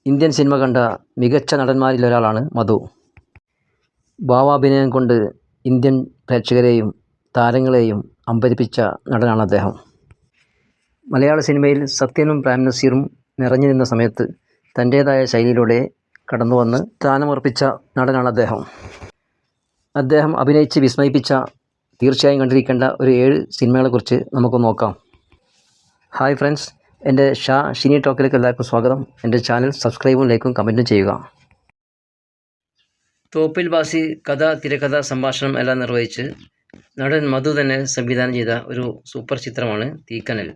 Indian cinema കണ്ട മികച്ച നടന്മാരിലൊരാളാണ് മധു. ഭാവാഭിനയം കൊണ്ട് ഇന്ത്യൻ പ്രേക്ഷകരെയും താരങ്ങളെയും അമ്പരിപ്പിച്ച നടനാണ് അദ്ദേഹം. മലയാള സിനിമയിൽ സത്യനും പ്രേം നസീറും നിറഞ്ഞു നിന്ന സമയത്ത് തൻ്റേതായ ശൈലിയിലൂടെ കടന്നുവന്ന് സ്ഥാനമുറപ്പിച്ച നടനാണ് അദ്ദേഹം. അദ്ദേഹം അഭിനയിച്ച് വിസ്മയിപ്പിച്ച തീർച്ചയായും കണ്ടിരിക്കേണ്ട ഒരു 7 സിനിമകളെക്കുറിച്ച് നമുക്ക് നോക്കാം. ഹായ് ഫ്രണ്ട്സ്, എൻ്റെ ഷിനി ടോക്കിലേക്ക് എല്ലാവർക്കും സ്വാഗതം. എൻ്റെ ചാനൽ സബ്സ്ക്രൈബും ലൈക്കും കമൻറ്റും ചെയ്യുക. തോപ്പിൽ ബാസി കഥ, തിരക്കഥ, സംഭാഷണം എല്ലാം നിർവഹിച്ച് നടൻ മധു തന്നെ സംവിധാനം ചെയ്ത ഒരു സൂപ്പർ ചിത്രമാണ് തീക്കനൽ.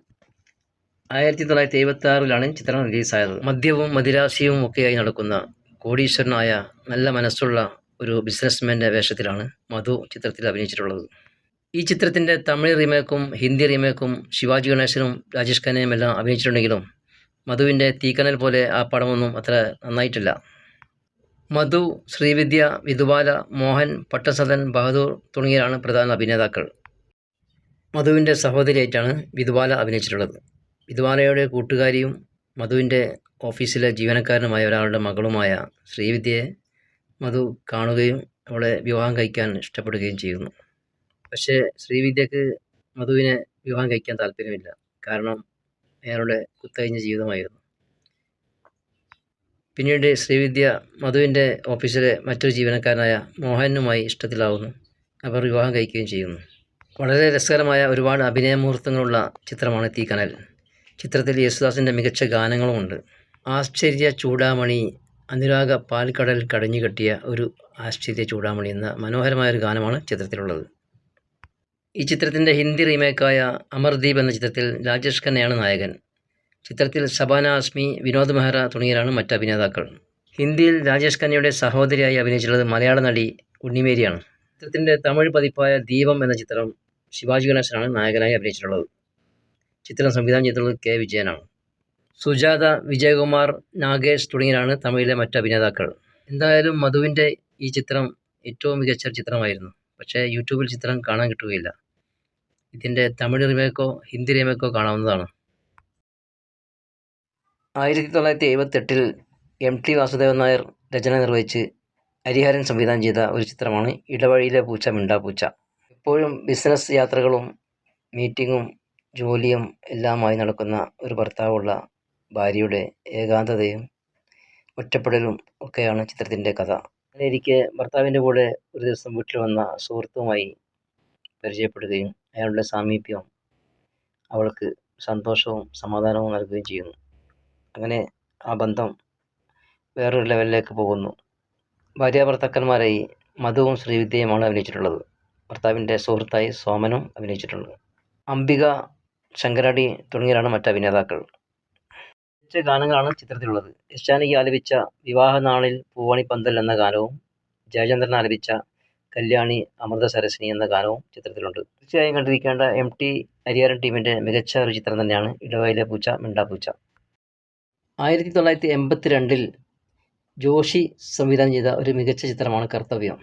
1976 ചിത്രം റിലീസായത്. മദ്യവും മദിരാശിയും ഒക്കെയായി നടക്കുന്ന കോടീശ്വരനായ നല്ല മനസ്സുള്ള ഒരു ബിസിനസ്മാൻ്റെ വേഷത്തിലാണ് മധു ചിത്രത്തിൽ അഭിനയിച്ചിട്ടുള്ളത്. ഈ ചിത്രത്തിൻ്റെ തമിഴ് റീമേക്കും ഹിന്ദി റീമേക്കും ശിവാജി ഗണേശനും രാജേഷ് ഖന്നയും എല്ലാം അഭിനയിച്ചിട്ടുണ്ടെങ്കിലും മധുവിൻ്റെ തീക്കനൽ പോലെ ആ പടമൊന്നും അത്ര നന്നായിട്ടില്ല. മധു, ശ്രീവിദ്യ, വിധുബാല, മോഹൻ, പട്ടസദൻ, ബഹദൂർ തുടങ്ങിയവരാണ് പ്രധാന അഭിനേതാക്കൾ. മധുവിൻ്റെ സഹോദരിയായിട്ടാണ് വിധുബാല അഭിനയിച്ചിട്ടുള്ളത്. വിധുബാലയുടെ കൂട്ടുകാരിയും മധുവിൻ്റെ ഓഫീസിലെ ജീവനക്കാരനുമായ ഒരാളുടെ മകളുമായ ശ്രീവിദ്യയെ മധു കാണുകയും അവളെ വിവാഹം കഴിക്കാൻ ഇഷ്ടപ്പെടുകയും ചെയ്യുന്നു. പക്ഷേ ശ്രീവിദ്യക്ക് മധുവിനെ വിവാഹം കഴിക്കാൻ താല്പര്യമില്ല. കാരണം അയാളുടെ കുത്തഴിഞ്ഞ ജീവിതമായിരുന്നു. പിന്നീട് ശ്രീവിദ്യ മധുവിൻ്റെ ഓഫീസിലെ മറ്റൊരു ജീവനക്കാരനായ മോഹനുമായി ഇഷ്ടത്തിലാവുന്നു. അവർ വിവാഹം കഴിക്കുകയും ചെയ്യുന്നു. വളരെ രസകരമായ ഒരുപാട് അഭിനയ മുഹൂർത്തങ്ങളുള്ള ചിത്രമാണ് തീക്കനൽ. ചിത്രത്തിൽ യേശുദാസിൻ്റെ മികച്ച ഗാനങ്ങളുമുണ്ട്. ആശ്ചര്യ ചൂടാമണി, അനുരാഗ പാൽക്കടൽ കടഞ്ഞു കെട്ടിയ ഒരു ആശ്ചര്യ ചൂടാമണി എന്ന മനോഹരമായൊരു ഗാനമാണ് ചിത്രത്തിലുള്ളത്. ഈ ചിത്രത്തിൻ്റെ ഹിന്ദി റീമേക്കായ അമർദീപ് എന്ന ചിത്രത്തിൽ രാജേഷ് ഖന്നയാണ് നായകൻ. ചിത്രത്തിൽ ശബാന ആസ്മി, വിനോദ് മെഹ്റ തുടങ്ങിയവരാണ് മറ്റ് അഭിനേതാക്കൾ. ഹിന്ദിയിൽ രാജേഷ് ഖന്നയുടെ സഹോദരിയായി അഭിനയിച്ചിട്ടുള്ളത് മലയാള നടി ഉണ്ണിമേരിയാണ്. ചിത്രത്തിൻ്റെ തമിഴ് പതിപ്പായ ദീപം എന്ന ചിത്രം ശിവാജി ഗണേശനാണ് നായകനായി അഭിനയിച്ചിട്ടുള്ളത്. ചിത്രം സംവിധാനം ചെയ്തിട്ടുള്ളത് കെ വിജയനാണ്. സുജാത, വിജയകുമാർ, നാഗേഷ് തുടങ്ങിയവരാണ് തമിഴിലെ മറ്റ് അഭിനേതാക്കൾ. എന്തായാലും മധുവിൻ്റെ ഈ ചിത്രം ഏറ്റവും മികച്ച ചിത്രമായിരുന്നു. പക്ഷേ യൂട്യൂബിൽ ചിത്രം കാണാൻ കിട്ടുകയില്ല. ഇതിൻ്റെ തമിഴ് റീമേക്കോ ഹിന്ദി റീമേക്കോ കാണാവുന്നതാണ്. 1978 MT വാസുദേവൻ നായർ രചന നിർവഹിച്ച് ഹരിഹരൻ സംവിധാനം ചെയ്ത ഒരു ചിത്രമാണ് ഇടവഴിയിലെ പൂച്ച മിണ്ടാപ്പൂച്ച. എപ്പോഴും ബിസിനസ് യാത്രകളും മീറ്റിങ്ങും ജോലിയും എല്ലാമായി നടക്കുന്ന ഒരു ഭർത്താവുള്ള ഭാര്യയുടെ ഏകാന്തതയും ഒറ്റപ്പെടലും ഒക്കെയാണ് ചിത്രത്തിൻ്റെ കഥ. അങ്ങനെയിരിക്കെ ഭർത്താവിൻ്റെ കൂടെ ഒരു ദിവസം വീട്ടിൽ വന്ന സുഹൃത്തുമായി പരിചയപ്പെടുകയും അയാളുടെ സാമീപ്യം അവൾക്ക് സന്തോഷവും സമാധാനവും നൽകുകയും ചെയ്യുന്നു. അങ്ങനെ ആ ബന്ധം വേറൊരു ലെവലിലേക്ക് പോകുന്നു. ഭാര്യാഭർത്താക്കന്മാരായി മധുവും ശ്രീവിദ്യയുമാണ് അഭിനയിച്ചിട്ടുള്ളത്. ഭർത്താവിൻ്റെ സുഹൃത്തായി സോമനും അഭിനയിച്ചിട്ടുണ്ട്. അംബിക, ശങ്കരാടി തുടങ്ങിയവരാണ് മറ്റ് അഭിനേതാക്കൾ. മികച്ച ഗാനങ്ങളാണ് ചിത്രത്തിലുള്ളത്. യശാനിക്ക് ആലപിച്ച വിവാഹ നാളിൽ പൂവണിപ്പന്തൽ എന്ന ഗാനവും ജയചന്ദ്രൻ ആലപിച്ച കല്യാണി അമൃത സരസിനി എന്ന ഗാനവും ചിത്രത്തിലുണ്ട്. തീർച്ചയായും കണ്ടിരിക്കേണ്ട MT ഹരിഹരൻ ടീമിൻ്റെ മികച്ച ഒരു ചിത്രം തന്നെയാണ് ഇടവഴിയിലെ പൂച്ച മിണ്ടാപ്പൂച്ച. 1982 ജോഷി സംവിധാനം ചെയ്ത ഒരു മികച്ച ചിത്രമാണ് കർത്തവ്യം.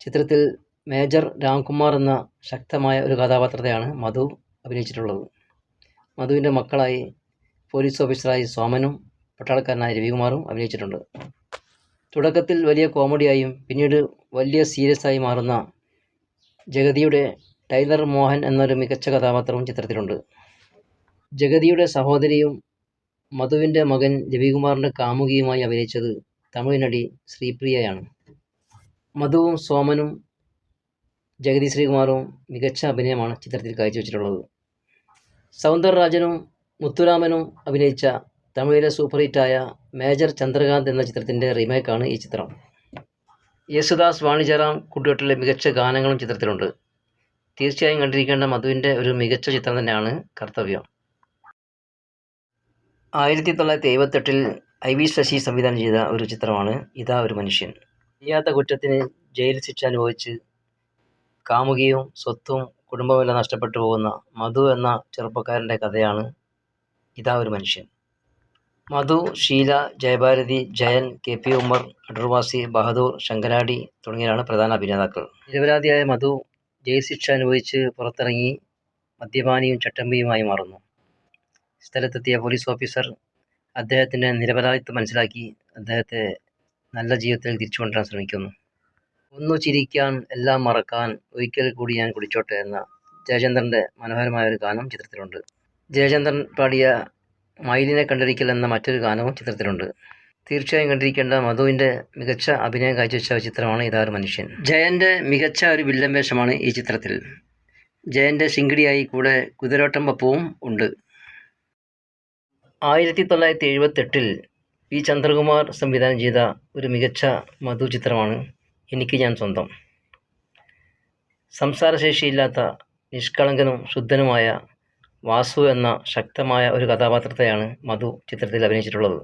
ചിത്രത്തിൽ മേജർ രാംകുമാർ എന്ന ശക്തമായ ഒരു കഥാപാത്രത്തെയാണ് മധു അഭിനയിച്ചിട്ടുള്ളത്. മധുവിൻ്റെ മക്കളായി പോലീസ് ഓഫീസറായി സോമനും പട്ടാളക്കാരനായ രവികുമാറും അഭിനയിച്ചിട്ടുണ്ട്. തുടക്കത്തിൽ വലിയ കോമഡിയായും പിന്നീട് വലിയ സീരിയസ് ആയി മാറുന്ന ജഗതിയുടെ ടൈലർ മോഹൻ എന്നൊരു മികച്ച കഥാപാത്രവും ചിത്രത്തിലുണ്ട്. ജഗതിയുടെ സഹോദരിയും മധുവിൻ്റെ മകൻ രവികുമാറിൻ്റെ കാമുകിയുമായി അഭിനയിച്ചത് തമിഴ് നടി ശ്രീപ്രിയയാണ്. മധുവും സോമനും ജഗതി ശ്രീകുമാറും മികച്ച അഭിനയമാണ് ചിത്രത്തിൽ കാഴ്ചവെച്ചിട്ടുള്ളത്. സൗന്ദർരാജനും മുത്തുരാമനും അഭിനയിച്ച തമിഴിലെ സൂപ്പർ ഹിറ്റായ മേജർ ചന്ദ്രകാന്ത് എന്ന ചിത്രത്തിൻ്റെ റീമേക്കാണ് ഈ ചിത്രം. യേശുദാസ്, വാണിജ്യറാം കൂട്ടുകെട്ടിലെ മികച്ച ഗാനങ്ങളും ചിത്രത്തിലുണ്ട്. തീർച്ചയായും കണ്ടിരിക്കേണ്ട മധുവിൻ്റെ ഒരു മികച്ച ചിത്രം തന്നെയാണ് കർത്തവ്യം. 1978 IV ശശി സംവിധാനം ചെയ്ത ഒരു ചിത്രമാണ് ഇതാ ഒരു മനുഷ്യൻ. ചെയ്യാത്ത കുറ്റത്തിന് ജയിൽ ശിക്ഷ അനുഭവിച്ച് കാമുകിയും സ്വത്തും കുടുംബമെല്ലാം നഷ്ടപ്പെട്ടു പോകുന്ന മധു എന്ന ചെറുപ്പക്കാരൻ്റെ കഥയാണ് ഇതാ ഒരു മനുഷ്യൻ. മധു, ഷീല, ജയഭാരതി, ജയൻ, KP ഉമ്മർ, അടൂർവാസി, ബഹദൂർ, ശങ്കരാടി തുടങ്ങിയവരാണ് പ്രധാന അഭിനേതാക്കൾ. നിരപരാധിയായ മധു ജയിൽ ശിക്ഷ അനുഭവിച്ച് പുറത്തിറങ്ങി മദ്യപാനിയും ചട്ടമ്പിയുമായി മാറുന്നു. സ്ഥലത്തെത്തിയ പോലീസ് ഓഫീസർ അദ്ദേഹത്തിൻ്റെ നിരപരാധിത്വം മനസ്സിലാക്കി അദ്ദേഹത്തെ നല്ല ജീവിതത്തിൽ തിരിച്ചു കൊണ്ടുവരാൻ ശ്രമിക്കുന്നു. ഒന്നു ചിരിക്കാൻ എല്ലാം മറക്കാൻ ഒരിക്കൽ കൂടി ഞാൻ കുടിച്ചോട്ടെ എന്ന ജയചന്ദ്രൻ്റെ മനോഹരമായ ഒരു ഗാനം ചിത്രത്തിലുണ്ട്. ജയചന്ദ്രൻ പാടിയ മയിലിനെ കണ്ടിരിക്കൽ എന്ന മറ്റൊരു ഗാനവും ചിത്രത്തിലുണ്ട്. തീർച്ചയായും കണ്ടിരിക്കേണ്ട മധുവിൻ്റെ മികച്ച അഭിനയം കാഴ്ചവെച്ച ഒരു ചിത്രമാണ് ഇതാരു മനുഷ്യൻ. ജയൻ്റെ മികച്ച ഒരു വില്ലൻ വേഷമാണ് ഈ ചിത്രത്തിൽ. ജയൻ്റെ ശിങ്കിടിയായി കൂടെ കുതിരോട്ടം പപ്പുവും ഉണ്ട്. 1978 പി ചന്ദ്രകുമാർ സംവിധാനം ചെയ്ത ഒരു മികച്ച മധു ചിത്രമാണ് എനിക്ക് ഞാൻ സ്വന്തം. സംസാരശേഷിയില്ലാത്ത നിഷ്കളങ്കനും ശുദ്ധനുമായ വാസു എന്ന ശക്തമായ ഒരു കഥാപാത്രത്തെയാണ് മധു ചിത്രത്തിൽ അഭിനയിച്ചിട്ടുള്ളത്.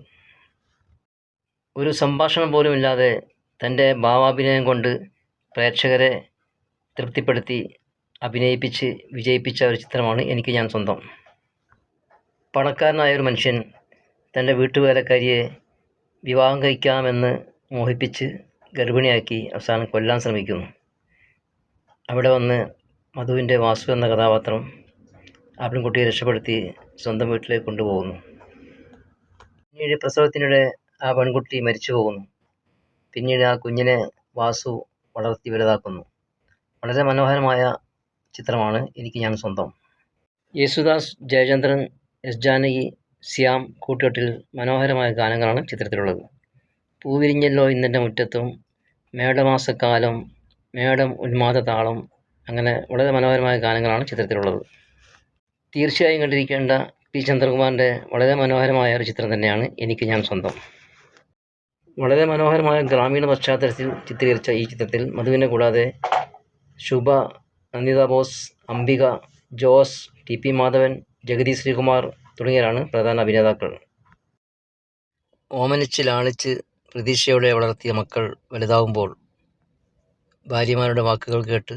ഒരു സംഭാഷണം പോലുമില്ലാതെ തൻ്റെ ഭാവാഭിനയം കൊണ്ട് പ്രേക്ഷകരെ തൃപ്തിപ്പെടുത്തി അഭിനയിപ്പിച്ച് വിജയിപ്പിച്ച ഒരു ചിത്രമാണ് എനിക്ക് ഞാൻ സ്വന്തം. പണക്കാരനായ ഒരു മനുഷ്യൻ തൻ്റെ വീട്ടുവേലക്കാരിയെ വിവാഹം കഴിക്കാമെന്ന് മോഹിപ്പിച്ച് ഗർഭിണിയാക്കി അവസാനം കൊല്ലാൻ ശ്രമിക്കുന്നു. അവിടെ വന്ന് മധുവിൻ്റെ വാസു എന്ന കഥാപാത്രം ആ പെൺകുട്ടിയെ രക്ഷപ്പെടുത്തി സ്വന്തം വീട്ടിലേക്ക് കൊണ്ടുപോകുന്നു. പിന്നീട് പ്രസവത്തിനിടെ ആ പെൺകുട്ടി മരിച്ചു പോകുന്നു. പിന്നീട് ആ കുഞ്ഞിനെ വാസു വളർത്തി വലുതാക്കുന്നു. വളരെ മനോഹരമായ ചിത്രമാണ് എനിക്ക് ഞാൻ സ്വന്തം. യേശുദാസ്, ജയചന്ദ്രൻ, എസ് ജാനകി, ശ്യാം കൂട്ടുകെട്ടിൽ മനോഹരമായ ഗാനങ്ങളാണ് ചിത്രത്തിലുള്ളത്. പൂവിരിഞ്ഞല്ലോ ഇന്നെൻ്റെ മുറ്റത്തും, മേടമാസക്കാലം, മേടം ഉന്മാദ താളം, അങ്ങനെ വളരെ മനോഹരമായ ഗാനങ്ങളാണ് ചിത്രത്തിലുള്ളത്. തീർച്ചയായും കണ്ടിരിക്കേണ്ട പി ചന്ദ്രകുമാറിൻ്റെ വളരെ മനോഹരമായ ഒരു ചിത്രം തന്നെയാണ് എനിക്ക് ഞാൻ സ്വന്തം. വളരെ മനോഹരമായ ഗ്രാമീണ പശ്ചാത്തലത്തിൽ ചിത്രീകരിച്ച ഈ ചിത്രത്തിൽ മധുവിനെ കൂടാതെ ശുഭ, നന്ദിത ബോസ്, അംബിക, ജോസ്, ടി പി മാധവൻ, ജഗതി ശ്രീകുമാർ തുടങ്ങിയവരാണ് പ്രധാന അഭിനേതാക്കൾ. ഓമനിച്ച് ലാളിച്ച് പ്രതീക്ഷയോടെ വളർത്തിയ മക്കൾ വലുതാവുമ്പോൾ ഭാര്യമാരുടെ വാക്കുകൾ കേട്ട്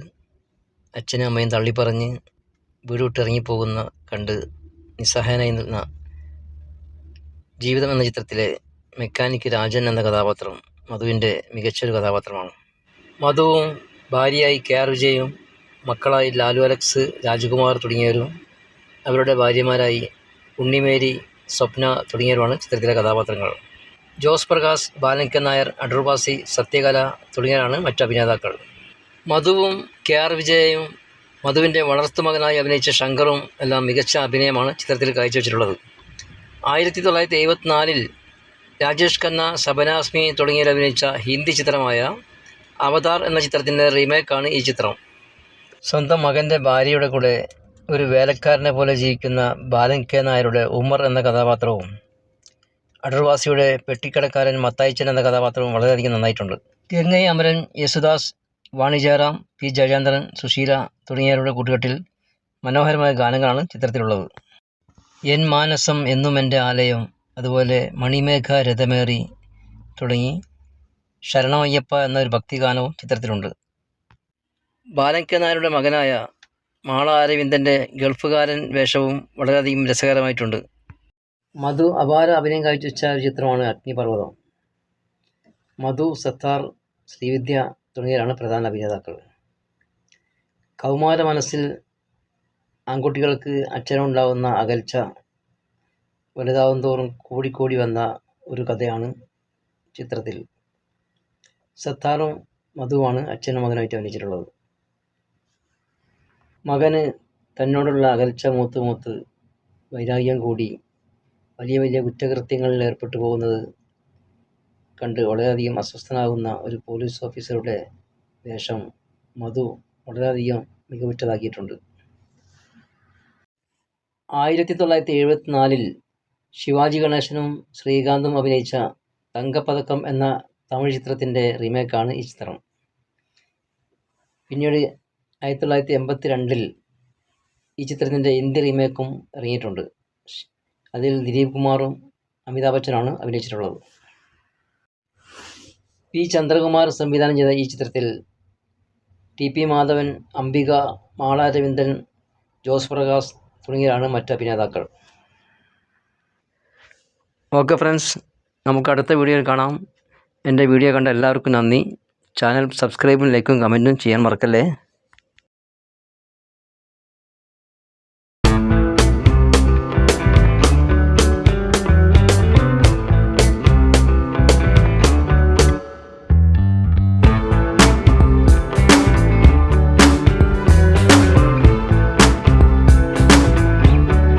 അച്ഛനും അമ്മയും തള്ളിപ്പറഞ്ഞ് വീട് വിട്ടിറങ്ങിപ്പോകുന്ന കണ്ട് നിസ്സഹായനായി നിന്ന ജീവിതം എന്ന ചിത്രത്തിലെ മെക്കാനിക്ക് രാജൻ എന്ന കഥാപാത്രം മധുവിൻ്റെ മികച്ചൊരു കഥാപാത്രമാണ്. മധുവും ഭാര്യയായി കെ ആർ വിജയും മക്കളായി ലാലു അലക്സ്, രാജകുമാർ തുടങ്ങിയവരും അവരുടെ ഭാര്യമാരായി ഉണ്ണിമേരി, സ്വപ്ന തുടങ്ങിയവരുമാണ് ചിത്രത്തിലെ കഥാപാത്രങ്ങൾ. ജോസ് പ്രകാശ്, ബാലൻ നായർ, അടൂർവാസി, സത്യകല തുടങ്ങിയവരാണ് മറ്റ് അഭിനേതാക്കൾ. മധുവും കെ ആർ വിജയയും മധുവിൻ്റെ വളർത്തുമകനായി അഭിനയിച്ച ശങ്കറും എല്ലാം മികച്ച അഭിനയമാണ് ചിത്രത്തിൽ കാഴ്ചവെച്ചിട്ടുള്ളത്. 1974 രാജേഷ് ഖന്ന, ശബന ആസ്മി തുടങ്ങിയവർ അഭിനയിച്ച ഹിന്ദി ചിത്രമായ അവതാർ എന്ന ചിത്രത്തിൻ്റെ റീമേക്കാണ് ഈ ചിത്രം. സ്വന്തം മകൻ്റെ ഭാര്യയുടെ കൂടെ ഒരു വേലക്കാരനെ പോലെ ജീവിക്കുന്ന ബാലൻ നായരുടെ ഉമർ എന്ന കഥാപാത്രവും അടൂർവാസിയുടെ പെട്ടിക്കടക്കാരൻ മത്തായിച്ചൻ എന്ന കഥാപാത്രവും വളരെയധികം നന്നായിട്ടുണ്ട്. ഗംഗൈ അമരൻ, യേശുദാസ്, വാണി ജയറാം, പി ജയചന്ദ്രൻ, സുശീല തുടങ്ങിയവരുടെ കൂട്ടുകെട്ടിൽ മനോഹരമായ ഗാനങ്ങളാണ് ചിത്രത്തിലുള്ളത്. എൻ മാനസം എന്നും എൻ്റെ ആലയം, അതുപോലെ മണിമേഘ രഥമേറി തുടങ്ങി ശരണമയ്യപ്പ എന്നൊരു ഭക്തിഗാനവും ചിത്രത്തിലുണ്ട്. ബാലൻ നായരുടെ മകനായ മാള അരവിന്ദൻ്റെ ഗൾഫുകാരൻ വേഷവും വളരെയധികം രസകരമായിട്ടുണ്ട്. മധു അപാര അഭിനയം കാഴ്ചവെച്ച ഒരു ചിത്രമാണ് അഗ്നിപർവ്വതം. മധു, സത്താർ, ശ്രീവിദ്യ തുടങ്ങിയവരാണ് പ്രധാന അഭിനേതാക്കൾ. കൗമാര മനസ്സിൽ ആൺകുട്ടികൾക്ക് അച്ഛനുണ്ടാവുന്ന അകൽച്ച വലുതാവും തോറും കൂടിക്കൂടി വന്ന ഒരു കഥയാണ് ചിത്രത്തിൽ. സത്താറും മധുവാണ് അച്ഛനും മകനായിട്ട് അഭിനയിച്ചിട്ടുള്ളത്. മകന് തന്നോടുള്ള അകൽച്ച മൂത്ത് വൈരാഗ്യം കൂടി വലിയ വലിയ കുറ്റകൃത്യങ്ങളിൽ ഏർപ്പെട്ടു പോകുന്നത് കണ്ട് വളരെയധികം അസ്വസ്ഥനാകുന്ന ഒരു പോലീസ് ഓഫീസറുടെ വേഷം മധു വളരെയധികം മികവുറ്റതാക്കിയിട്ടുണ്ട്. 1974 ശിവാജി ഗണേശനും ശ്രീകാന്തും അഭിനയിച്ച തങ്കപ്പതക്കം എന്ന തമിഴ് ചിത്രത്തിൻ്റെ റീമേക്കാണ് ഈ ചിത്രം. പിന്നീട് 1982 ഈ ചിത്രത്തിൻ്റെ ഹിന്ദി റീമേക്കും ഇറങ്ങിയിട്ടുണ്ട്. അതിൽ ദിലീപ് കുമാറും അമിതാഭ് ബച്ചനാണ് അഭിനയിച്ചിട്ടുള്ളത്. പി ചന്ദ്രകുമാർ സംവിധാനം ചെയ്ത ഈ ചിത്രത്തിൽ ടി പി മാധവൻ, അംബിക, മാള അരവിന്ദൻ, ജോസ് പ്രകാശ് തുടങ്ങിയവരാണ് മറ്റ് അഭിനേതാക്കൾ. ഓക്കെ ഫ്രണ്ട്സ്, നമുക്ക് അടുത്ത വീഡിയോയിൽ കാണാം. എൻ്റെ വീഡിയോ കണ്ട എല്ലാവർക്കും നന്ദി. ചാനൽ സബ്സ്ക്രൈബും ലൈക്കും കമൻറ്റും ചെയ്യാൻ മറക്കല്ലേ.